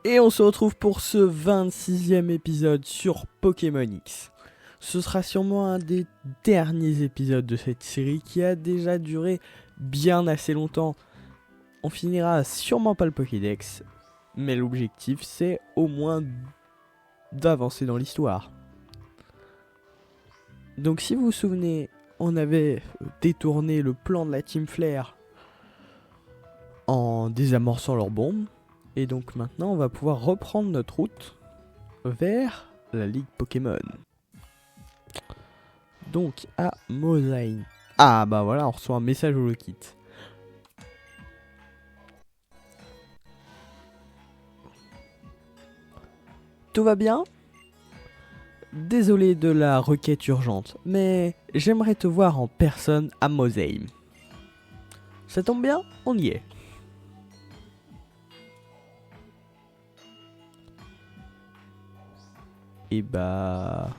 Et on se retrouve pour ce 26e épisode sur Pokémon X. Ce sera sûrement un des derniers épisodes de cette série qui a déjà duré bien assez longtemps. On finira sûrement pas le Pokédex, mais l'objectif c'est au moins d'avancer dans l'histoire. Donc si vous vous souvenez, on avait détourné le plan de la Team Flare en désamorçant leurs bombes. Et donc maintenant on va pouvoir reprendre notre route vers la Ligue Pokémon. Donc à Mosaïne. Ah bah voilà, on reçoit un message au kit. Tout va bien? Désolé de la requête urgente, mais j'aimerais te voir en personne à Mosaïne. Ça tombe bien, on y est. Et bah...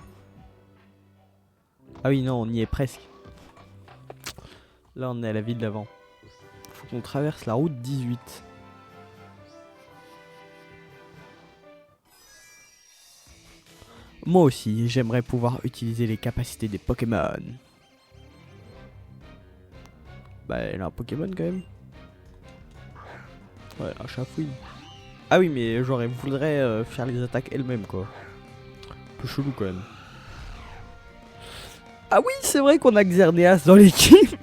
Ah oui non, on y est presque. Là on est à la ville d'avant. Faut qu'on traverse la route 18. Moi aussi, j'aimerais pouvoir utiliser les capacités des Pokémon. Bah elle a un Pokémon quand même. Ouais, un chafouine. Ah oui mais j'aurais voudrais faire les attaques elles-mêmes quoi. Un peu chelou quand même. Ah oui, c'est vrai qu'on a Xerneas dans l'équipe.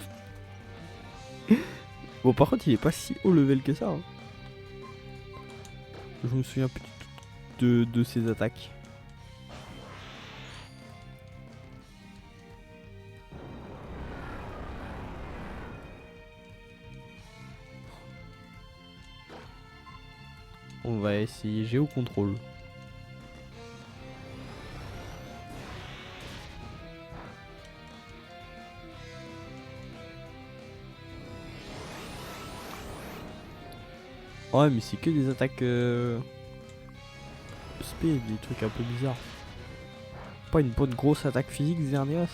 Bon, par contre, il est pas si haut level que ça. Hein. Je me souviens plus de ses attaques. On va essayer Géocontrôle. Ouais, mais c'est que des attaques speed, des trucs un peu bizarres. Pas une bonne grosse attaque physique, Xerneas.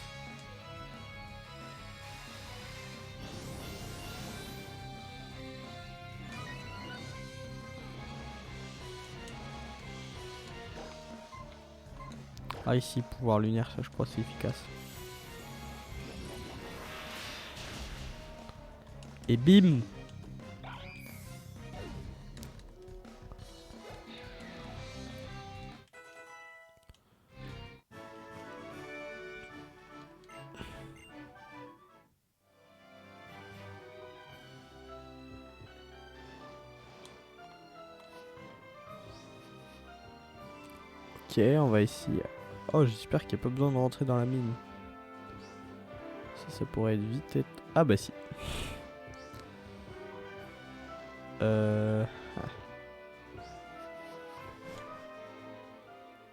Ah, ici, pouvoir lunaire, ça je crois c'est efficace. Et bim! Ok, on va essayer. Oh, j'espère qu'il n'y a pas besoin de rentrer dans la mine. Ça pourrait être vite être... Ah bah si. Euh...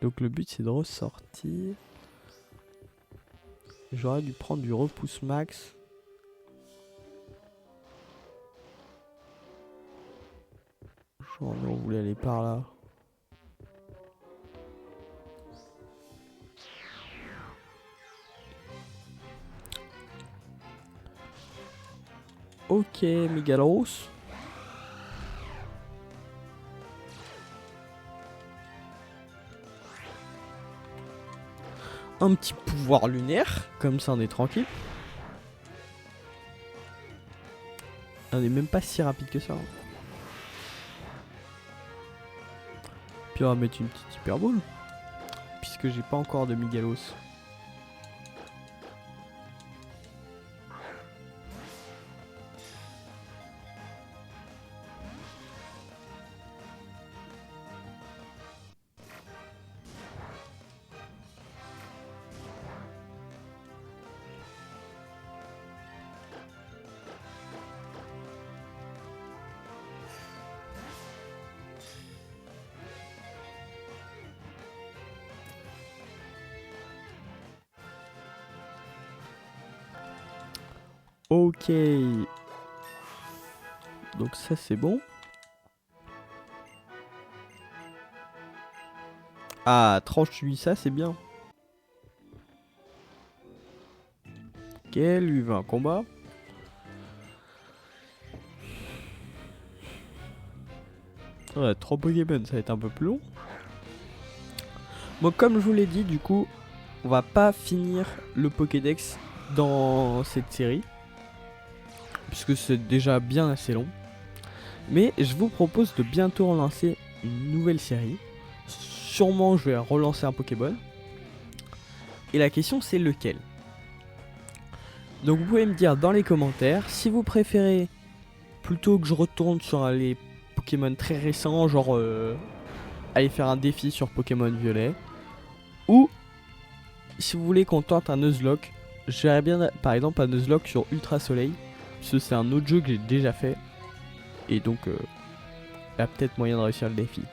Donc le but c'est de ressortir. J'aurais dû prendre du repousse max. Genre on voulait aller par là. Ok, Megalos. Un petit pouvoir lunaire, comme ça on est tranquille. On est même pas si rapide que ça. Hein. Puis on va mettre une petite hyper ball. Puisque j'ai pas encore de Megalos. Ok. Donc ça c'est bon. Ah, tranche lui ça c'est bien. Ok, lui veut un combat. Ouais, 3 Pokémon, ça va être un peu plus long. Bon, comme je vous l'ai dit, du coup, on va pas finir le Pokédex dans cette série, puisque c'est déjà bien assez long. Mais je vous propose de bientôt relancer une nouvelle série. Sûrement, je vais relancer un Pokéball. Et la question, c'est lequel? Donc, vous pouvez me dire dans les commentaires si vous préférez plutôt que je retourne sur les Pokémon très récents, genre aller faire un défi sur Pokémon Violet, ou si vous voulez qu'on tente un Nuzlocke. J'aimerais bien par exemple un Nuzlocke sur Ultra Soleil, parce que c'est un autre jeu que j'ai déjà fait, et donc il y a peut-être moyen de réussir le défi.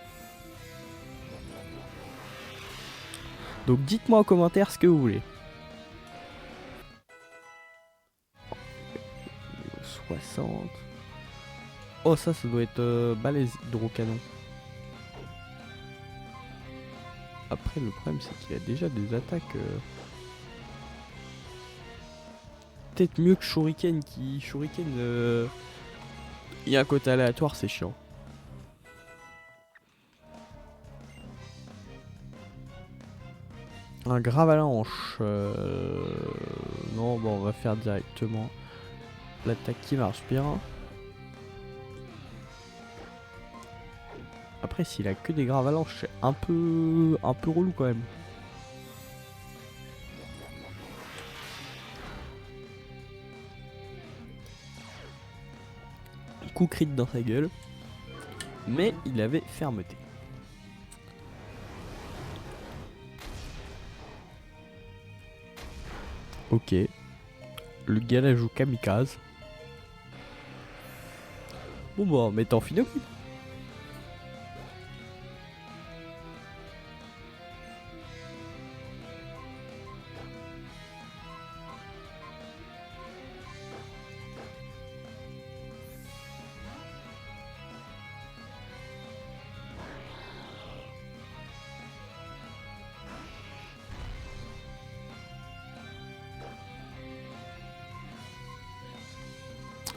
Donc dites-moi en commentaire ce que vous voulez. 60. Oh, ça doit être balèze, Hydrocanon. Après, le problème, c'est qu'il a déjà des attaques. Peut-être mieux que Shuriken, qui. Shuriken, il y a un côté aléatoire, c'est chiant. Un Gravalanche. Non, bon, on va faire directement l'attaque qui marche bien. Après, s'il a que des Gravalanches, c'est un peu relou quand même. Coup crit dans sa gueule. Mais il avait fermeté. Ok. Le gars là joue kamikaze. Bon bah, mais t'en finis.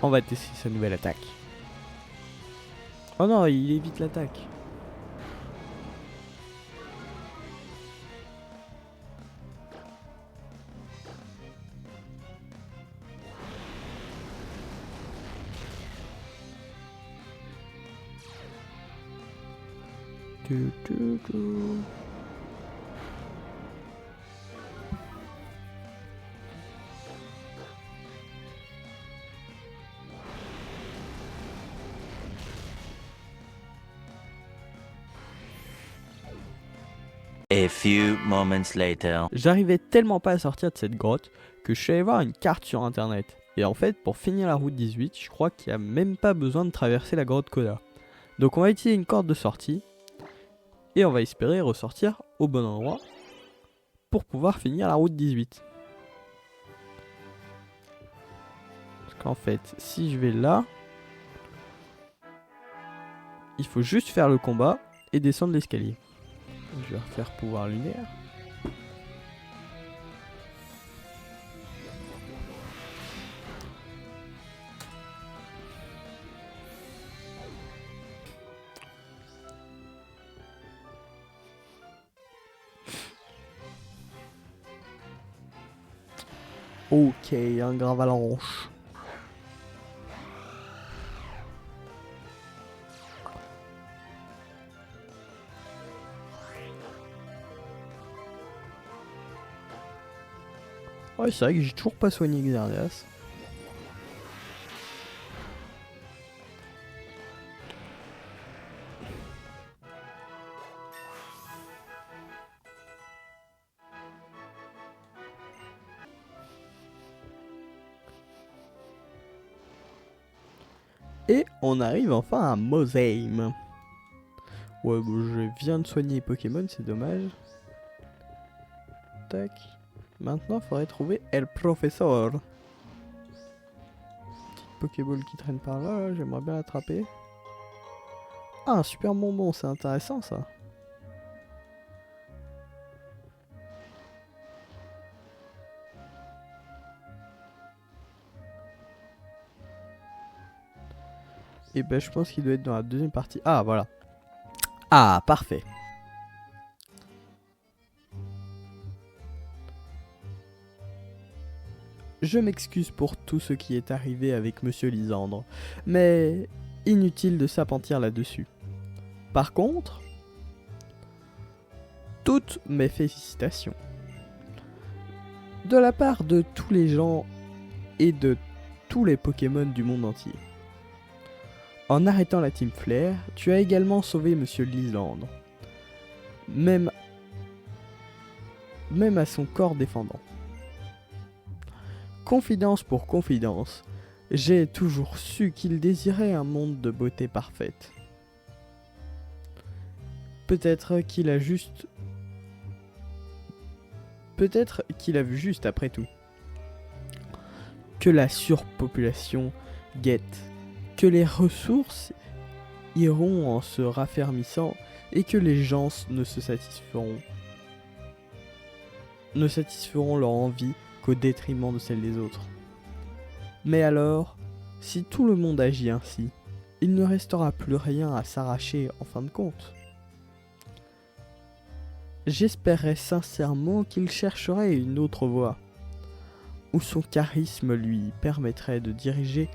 On va tester sa nouvelle attaque. Oh non, il évite l'attaque. A few moments later. J'arrivais tellement pas à sortir de cette grotte que je suis allé voir une carte sur internet. Et en fait, pour finir la route 18, je crois qu'il n'y a même pas besoin de traverser la grotte Koda. Donc on va utiliser une corde de sortie. Et on va espérer ressortir au bon endroit pour pouvoir finir la route 18. Parce qu'en fait, si je vais là, il faut juste faire le combat et descendre l'escalier. Je vais refaire pouvoir lunaire. Ok, un Gravalanche. Ouais, c'est vrai que j'ai toujours pas soigné Xerneas. Et on arrive enfin à Moseim. Ouais, bon, je viens de soigner les Pokémon, c'est dommage. Tac. Maintenant, faudrait trouver El Professeur. Petite Pokéball qui traîne par là, j'aimerais bien l'attraper. Ah, un super bonbon, c'est intéressant ça. Et ben, je pense qu'il doit être dans la deuxième partie. Ah, voilà. Ah, parfait. Je m'excuse pour tout ce qui est arrivé avec Monsieur Lisandre, mais inutile de s'appentir là-dessus. Par contre, toutes mes félicitations. De la part de tous les gens et de tous les Pokémon du monde entier. En arrêtant la Team Flare, tu as également sauvé Monsieur Lisandre. Même à son corps défendant. Confidence pour confidence, j'ai toujours su qu'il désirait un monde de beauté parfaite. Peut-être qu'il a vu juste après tout. Que la surpopulation guette, que les ressources iront en se raffermissant et que les gens ne satisferont leur envie qu'au détriment de celle des autres. Mais alors, si tout le monde agit ainsi, il ne restera plus rien à s'arracher en fin de compte. J'espérais sincèrement qu'il chercherait une autre voie, où son charisme lui permettrait de diriger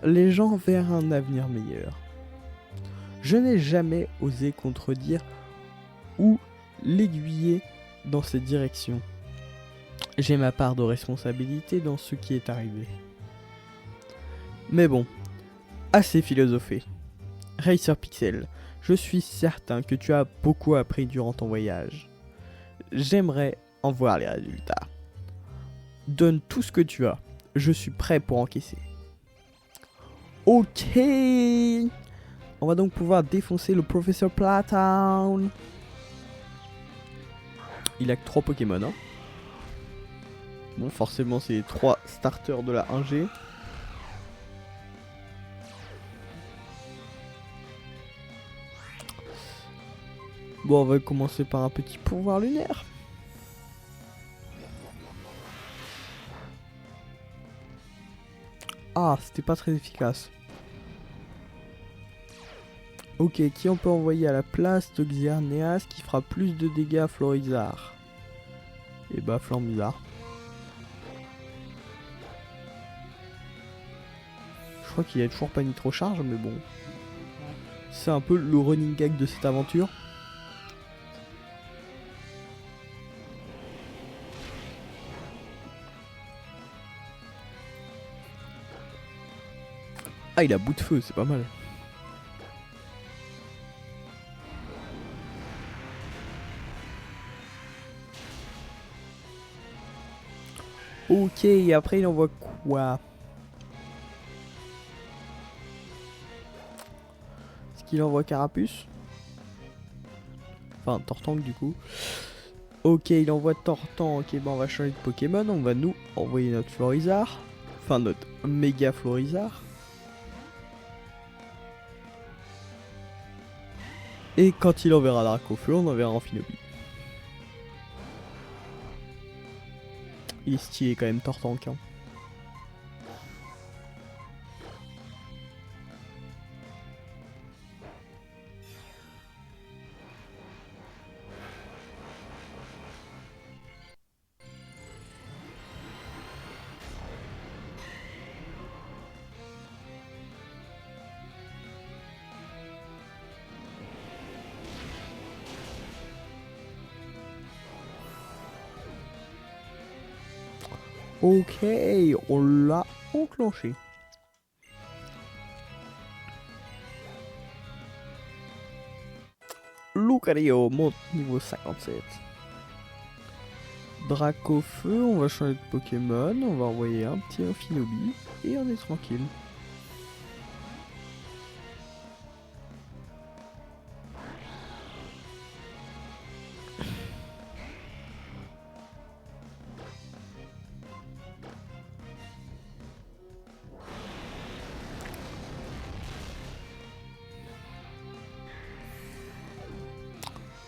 les gens vers un avenir meilleur. Je n'ai jamais osé contredire ou l'aiguiller dans cette direction. J'ai ma part de responsabilité dans ce qui est arrivé. Mais bon, assez philosophé. Racer Pixel, je suis certain que tu as beaucoup appris durant ton voyage. J'aimerais en voir les résultats. Donne tout ce que tu as. Je suis prêt pour encaisser. Ok. On va donc pouvoir défoncer le Professeur Platown. Il a que 3 Pokémon. Hein. Bon, forcément, c'est les 3 starters de la 1G. Bon, on va commencer par un petit pouvoir lunaire. Ah, c'était pas très efficace. Ok, qui on peut envoyer à la place de Xerneas qui fera plus de dégâts à Florizarre? Et bah, Flambizarre. Je crois qu'il y a toujours pas Nitro Charge, mais bon. C'est un peu le running gag de cette aventure. Ah, il a bout de feu, c'est pas mal. Ok, et après il envoie quoi? Est-ce qu'il envoie Carapuce? Enfin, Tortank du coup. Ok, il envoie Tortank. Ok, bah on va changer de Pokémon. On va nous envoyer notre Florizarre. Enfin, notre méga Florizarre. Et quand il enverra Dracofeu, on enverra Amphinobi. Il est stylé quand même, Tortank. Hein. Ok, on l'a enclenché. Lucario monte niveau 57. Dracofeu, on va changer de Pokémon, on va envoyer un petit Amphinobi et on est tranquille.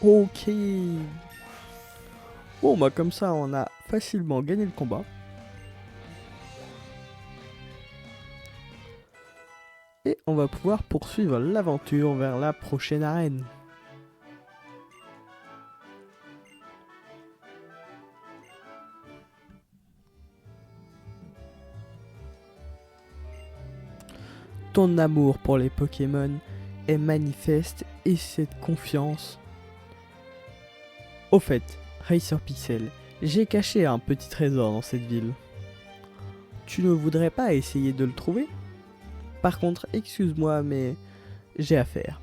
Ok. Bon bah comme ça on a facilement gagné le combat. Et on va pouvoir poursuivre l'aventure vers la prochaine arène. ton amour pour les Pokémon est manifeste et cette confiance. Au fait, Racer Pixel, j'ai caché un petit trésor dans cette ville. Tu ne voudrais pas essayer de le trouver? Par contre, excuse-moi, mais j'ai affaire.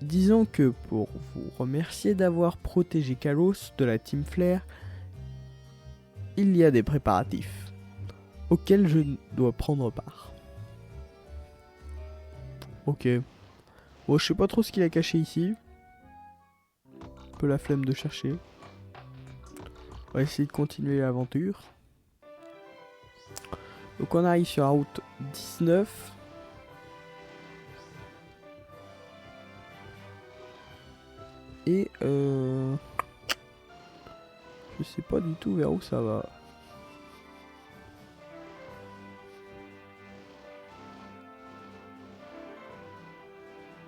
Disons que pour vous remercier d'avoir protégé Kalos de la Team Flare, il y a des préparatifs auxquels je dois prendre part. Ok. Bon, je sais pas trop ce qu'il a caché ici. Un peu la flemme de chercher. On va essayer de continuer l'aventure. Donc on arrive sur la route 19. Et je sais pas du tout vers où ça va.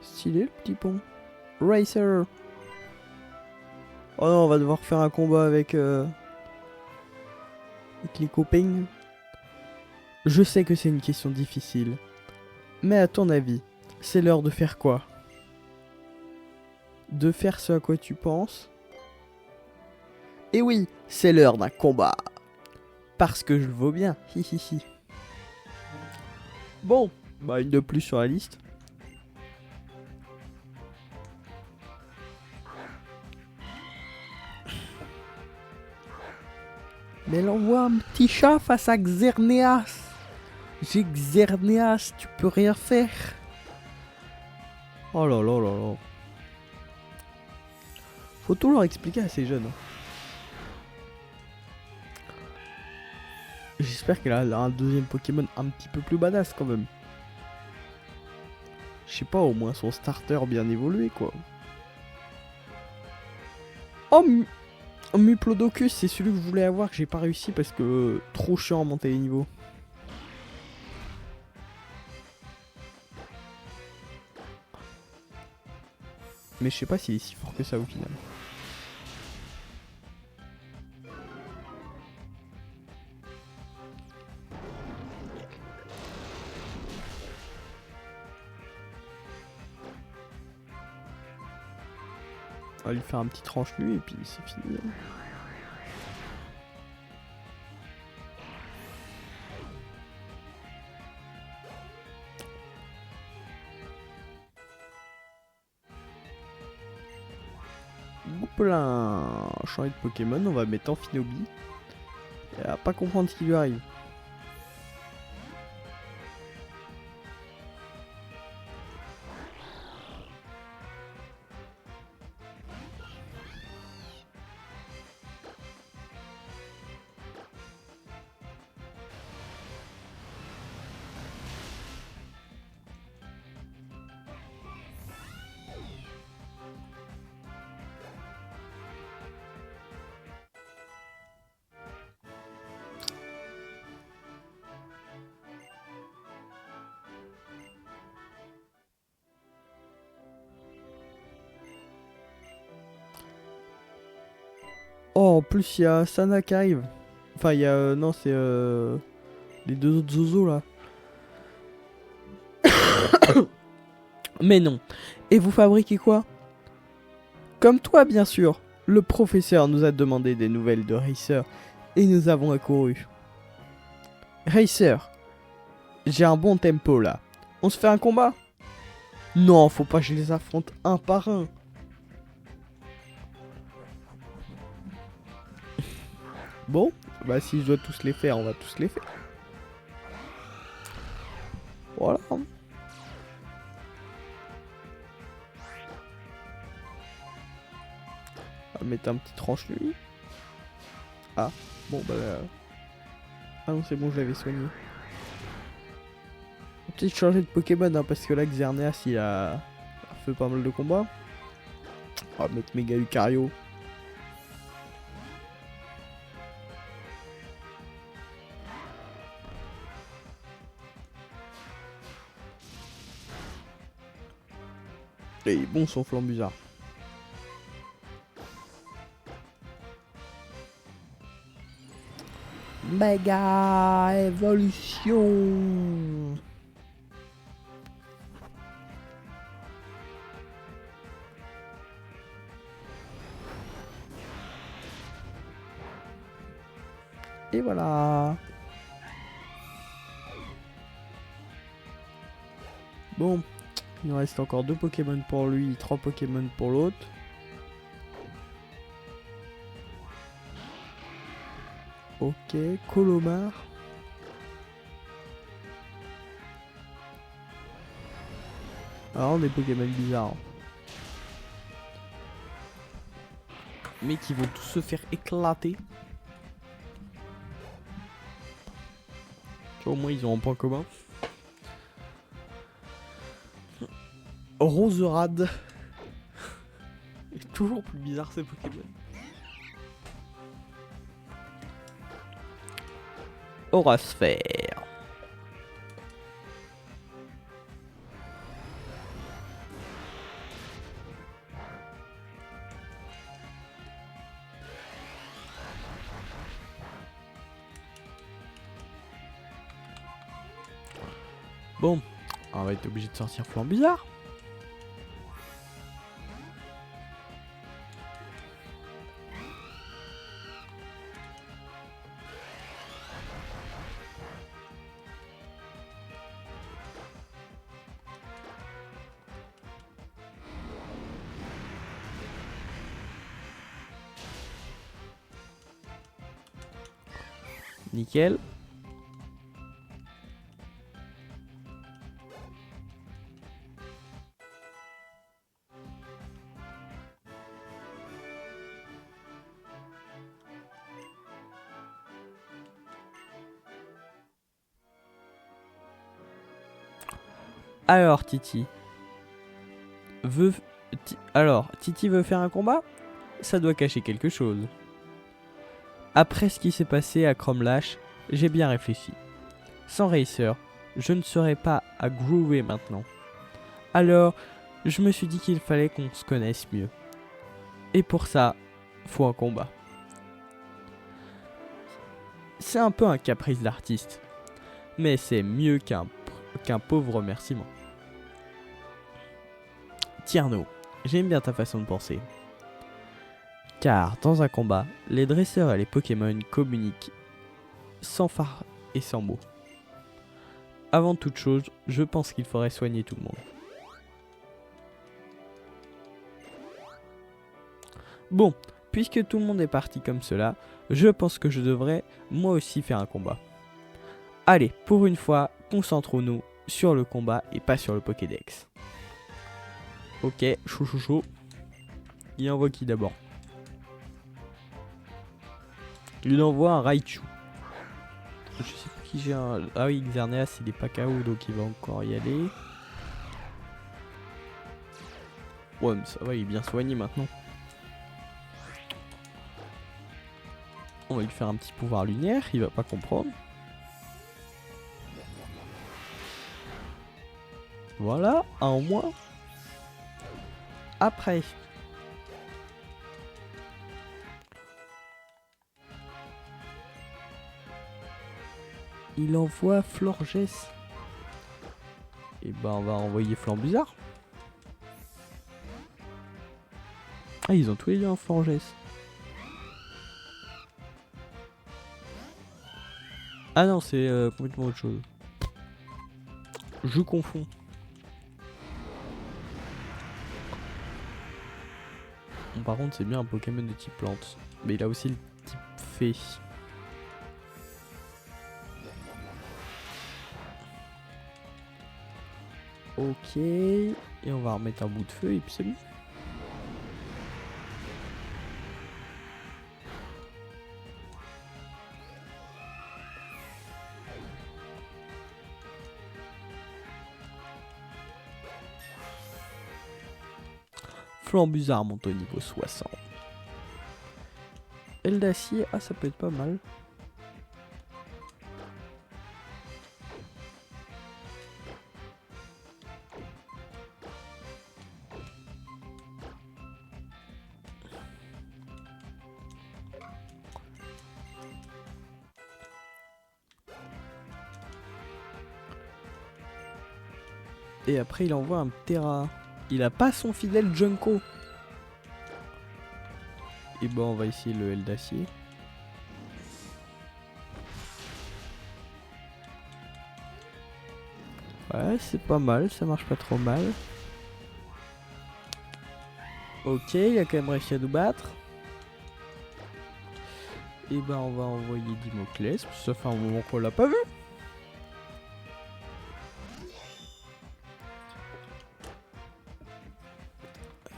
Stylé le petit pont. Racer. Oh non, on va devoir faire un combat avec les copains. Je sais que c'est une question difficile. Mais à ton avis, c'est l'heure de faire quoi? De faire ce à quoi tu penses? Et oui, c'est l'heure d'un combat. Parce que je le vaux bien. Hihihi. Bon, bah une de plus sur la liste. Mais elle envoie un petit chat face à Xerneas. J'ai Xerneas, tu peux rien faire. Oh là là là là. Faut tout leur expliquer à ces jeunes. J'espère qu'elle a un deuxième Pokémon un petit peu plus badass quand même. Je sais pas, au moins son starter bien évolué quoi. Oh, Muplodocus, c'est celui que je voulais avoir que j'ai pas réussi parce que trop chiant à monter les niveaux. Mais je sais pas s'il est si fort que ça au final. On va lui faire un petit tranche nu et puis c'est fini. Plein changer de Pokémon, on va mettre Amphinobi. Elle va pas comprendre ce qui lui arrive. Oh, en plus il y a Sana qui arrive. Enfin, il y a... non, c'est... les deux autres zozos là. Mais non. Et vous fabriquez quoi? Comme toi, bien sûr. Le professeur nous a demandé des nouvelles de Racer et nous avons accouru. Racer, j'ai un bon tempo là. On se fait un combat? Non, faut pas que je les affronte un par un. Bon, bah si je dois tous les faire, on va tous les faire. Voilà. On va mettre un petit tranche lui. Ah, bon bah là... Ah non, c'est bon, je l'avais soigné. On va peut-être changer de Pokémon, hein, parce que là, Xerneas, il a fait pas mal de combats. On va mettre Mega Lucario. Et bon, son Flambuzard. Mega évolution. Et voilà. Bon, il nous reste encore 2 Pokémon pour lui, 3 Pokémon pour l'autre. Ok, Colomar. Alors des Pokémon bizarres. Mais qui vont tous se faire éclater. Tu vois, au moins ils ont un point commun. Roserade. C'est toujours plus bizarre ces Pokémon. Aurasphère. Bon, on va être obligé de sortir flanc bizarre. Nickel. Alors Titi Titi veut faire un combat? Ça doit cacher quelque chose. Après ce qui s'est passé à Cromlash, j'ai bien réfléchi. Sans Racer, je ne serais pas à groover maintenant. Alors, je me suis dit qu'il fallait qu'on se connaisse mieux. Et pour ça, faut un combat. C'est un peu un caprice d'artiste, mais c'est mieux qu'un pauvre remerciement. Tierno, j'aime bien ta façon de penser. Car dans un combat, les dresseurs et les Pokémon communiquent sans phare et sans mots. Avant toute chose, je pense qu'il faudrait soigner tout le monde. Bon, puisque tout le monde est parti comme cela, je pense que je devrais moi aussi faire un combat. Allez, pour une fois, concentrons-nous sur le combat et pas sur le Pokédex. Ok, chaud. Il envoie qui d'abord? Il envoie un Raichu. Je sais plus qui j'ai un... Ah oui, Xerneas il est pas KO donc il va encore y aller. Ouais mais ça va, il est bien soigné maintenant. On va lui faire un petit pouvoir lunaire, il va pas comprendre. Voilà, un en moins. Après. Il envoie Florges. Et ben on va envoyer Flambuzard. Ah ils ont tous les deux un Florges. Ah non c'est complètement autre chose. Je confonds. Bon, par contre c'est bien un Pokémon de type plante. Mais il a aussi le type fée. Ok. Et on va remettre un bout de feu et puis c'est bon. Flambuzard monte au niveau 60. Aile d'acier, ah ça peut être pas mal. Et après il envoie un Terra. Il a pas son fidèle Junko. Et bon on va essayer le L d'acier. Ouais, c'est pas mal, ça marche pas trop mal. Ok, il a quand même réussi à nous battre. Et ben on va envoyer Dimoclès, parce que ça fait un moment qu'on l'a pas vu.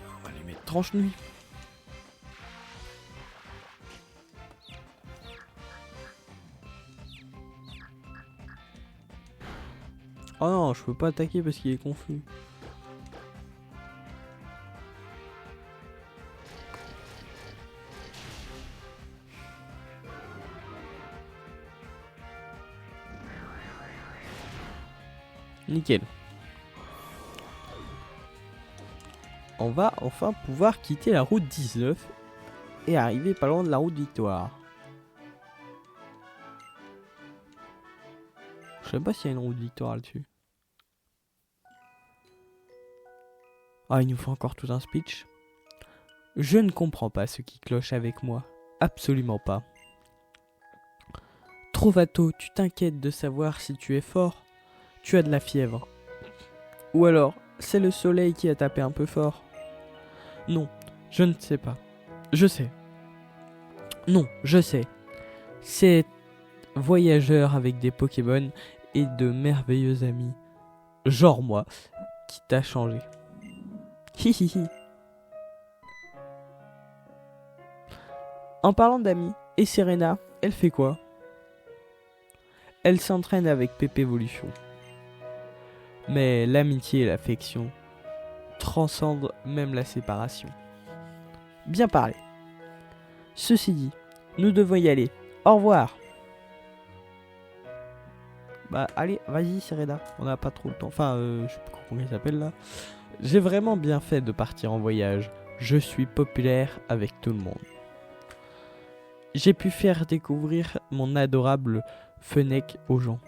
On va les mettre tranche nuit. Oh non, je peux pas attaquer parce qu'il est confus. Nickel. On va enfin pouvoir quitter la route 19 et arriver pas loin de la route Victoire. Je sais pas s'il y a une route Victoire là-dessus. Ah, il nous faut encore tout un speech. Je ne comprends pas ce qui cloche avec moi. Absolument pas. Trovato, tu t'inquiètes de savoir si tu es fort. Tu as de la fièvre. Ou alors, c'est le soleil qui a tapé un peu fort. Non, je ne sais pas. Je sais. Non, je sais. C'est voyageur avec des Pokémon et de merveilleux amis. Genre moi, qui t'a changé. Hihihi. En parlant d'amis, et Serena, elle fait quoi? Elle s'entraîne avec Pépé Evolution. Mais l'amitié et l'affection transcendent même la séparation. Bien parlé. Ceci dit, nous devons y aller. Au revoir. Bah allez, vas-y Serena, on n'a pas trop le temps. Enfin, je sais pas comment il s'appelle là. J'ai vraiment bien fait de partir en voyage. Je suis populaire avec tout le monde. J'ai pu faire découvrir mon adorable Fennec aux gens.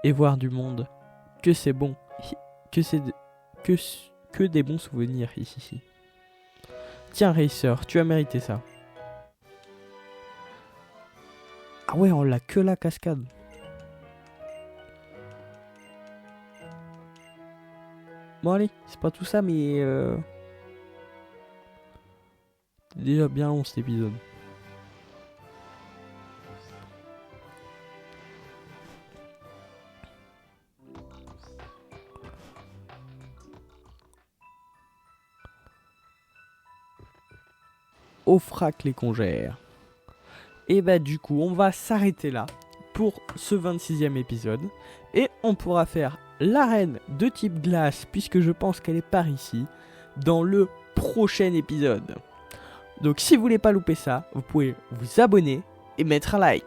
Et voir du monde. Que c'est bon. Que c'est que des bons souvenirs ici. Tiens Racer, tu as mérité ça. Ah ouais, on l'a que la cascade. Bon allez, c'est pas tout ça mais c'est déjà bien long cet épisode. Offrac les congères. Et bah du coup on va s'arrêter là pour ce 26e épisode. Et on pourra faire l'arène de type glace, puisque je pense qu'elle est par ici, dans le prochain épisode. Donc si vous voulez pas louper ça, vous pouvez vous abonner et mettre un like.